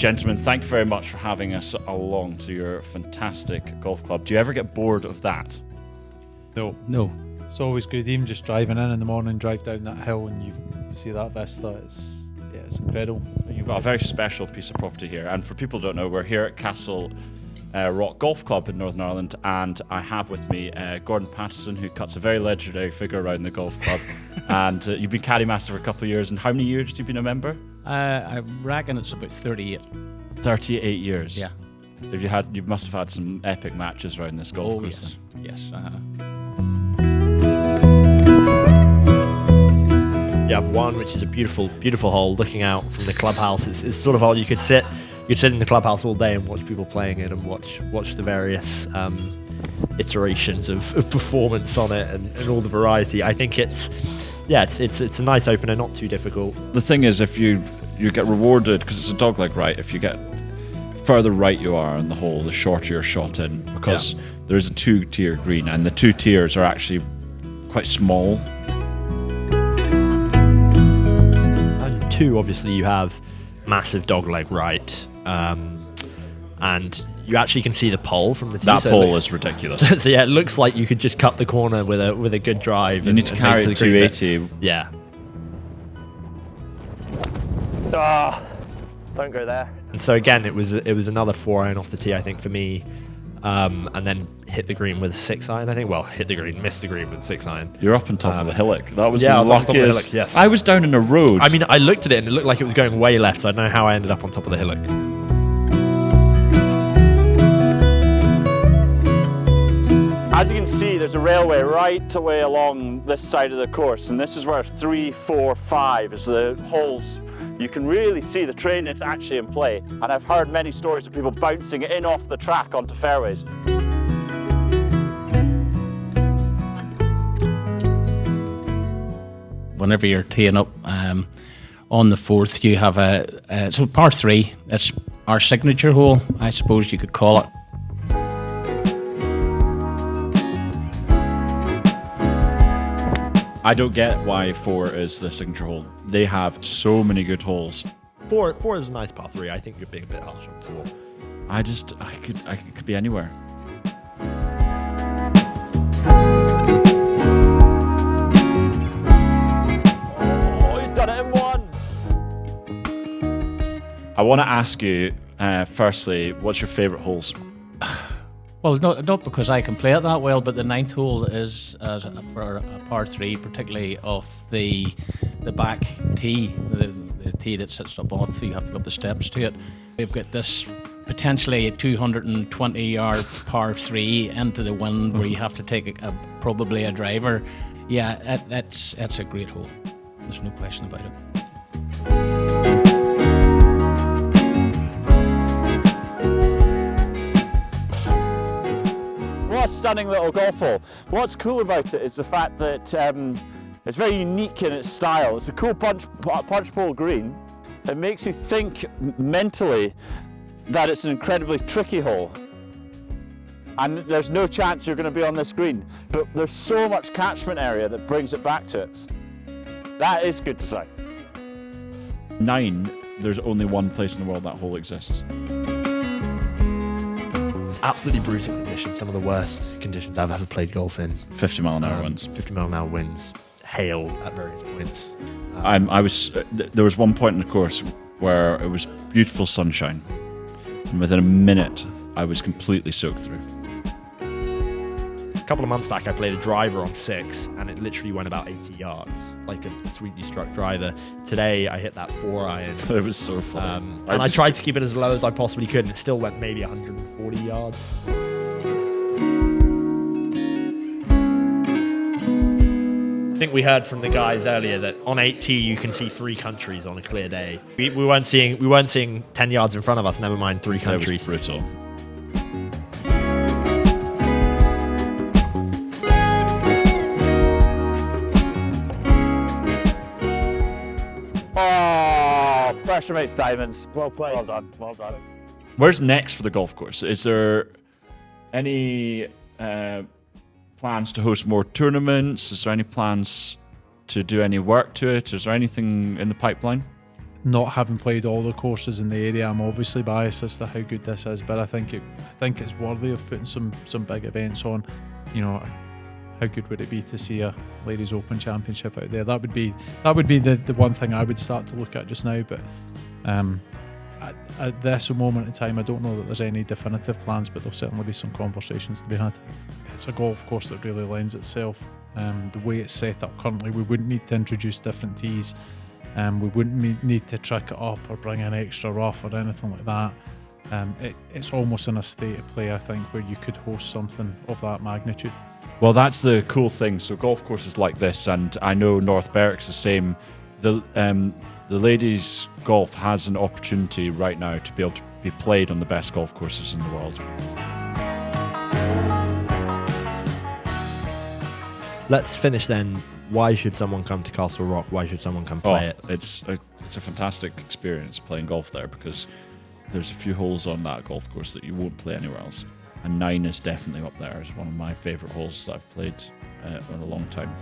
Gentlemen, thank you very much for having us along to your fantastic golf club. Do you ever get bored of that? No. It's always good, even just driving in the morning, drive down that hill and you see that vista. It's incredible. You've got a very special piece of property here. And for people who don't know, we're here at Castlerock Golf Club in Northern Ireland, and I have with me Gordon Patterson, who cuts a very legendary figure around the golf club. And you've been caddy master for a couple of years. And how many years have you been a member? I reckon it's about 38. 38 years? Yeah. You must have had some epic matches around this golf course. Yes. You have one which is a beautiful, beautiful hole looking out from the clubhouse. It's sort of hole you could sit in the clubhouse all day and watch people playing it and watch the various iterations of performance on it and all the variety. I think it's a nice opener, not too difficult. The thing is, if you get rewarded, because it's a dogleg right, if you get further right you are on the hole, the shorter your shot in, because there is a 2-tier green, and the 2 tiers are actually quite small. And 2, obviously, you have massive dogleg right, and you actually can see the pole from the tee. That pole is ridiculous. So yeah, it looks like you could just cut the corner with a good drive. You need to carry it 280. Yeah. Don't go there. And so again, it was another 4-iron off the tee, I think, for me, and then hit the green with a 6-iron. I think. Well, missed the green with a 6-iron. You're up on top of the hillock. That was the luckiest. Hillock, yes. I was down in a road. I mean, I looked at it and it looked like it was going way left. So I don't know how I ended up on top of the hillock. As you can see, there's a railway right away along this side of the course, and this is where 3, 4, 5 is the holes. You can really see the train is actually in play, and I've heard many stories of people bouncing in off the track onto fairways. Whenever you're teeing up on the 4th, you have so par 3. It's our signature hole, I suppose you could call it. I don't get why 4 is the signature hole. They have so many good holes. 4 is a nice par 3. I think you're being a bit harsh on 4. I could be anywhere. Oh, he's done it in 1. I want to ask you, firstly, what's your favourite holes? Well, not because I can play it that well, but the 9th hole is for a par 3, particularly off the back tee, the tee that sits up off. You have to go up the steps to it. We've got this potentially a 220-yard par 3 into the wind where you have to take probably a driver. Yeah, that's a great hole. There's no question about it. What a stunning little golf hole. What's cool about it is the fact that it's very unique in its style. It's a cool punch pole green. It makes you think mentally that it's an incredibly tricky hole. And there's no chance you're going to be on this green. But there's so much catchment area that brings it back to it. That is good to say. 9, there's only one place in the world that hole exists. It's absolutely brutal conditions, some of the worst conditions I've ever played golf in. 50 mile an hour winds. 50 mile an hour winds, hail at various points. There was one point in the course where it was beautiful sunshine, and within a minute I was completely soaked through. A couple of months back I played a driver on 6 and it literally went about 80 yards, like a sweetly struck driver. Today I hit that 4-iron. It was so fun. I tried to keep it as low as I possibly could and it still went maybe 140 yards. I think we heard from the guys earlier that on 8T you can see 3 countries on a clear day. We weren't seeing 10 yards in front of us, never mind 3 countries. It was brutal. Pressure makes diamonds. Well played. Well done. Well done. Where's next for the golf course? Is there any plans to host more tournaments? Is there any plans to do any work to it? Is there anything in the pipeline? not having played all the courses in the area, I'm obviously biased as to how good this is, but I think it's worthy of putting some big events on. You know, how good would it be to see a Ladies Open Championship out there? That would be the one thing I would start to look at just now. But at this moment in time, I don't know that there's any definitive plans, but there'll certainly be some conversations to be had. It's a golf course that really lends itself. The way it's set up currently, we wouldn't need to introduce different tees. We wouldn't need to trick it up or bring in extra rough or anything like that. It's almost in a state of play, I think, where you could host something of that magnitude. Well, that's the cool thing. So golf courses like this, and I know North Berwick's the same. The ladies' golf has an opportunity right now to be able to be played on the best golf courses in the world. Let's finish then. Why should someone come to Castlerock? Why should someone come play it? It's a fantastic experience playing golf there, because there's a few holes on that golf course that you won't play anywhere else. And 9 is definitely up there as one of my favourite holes that I've played in a long time.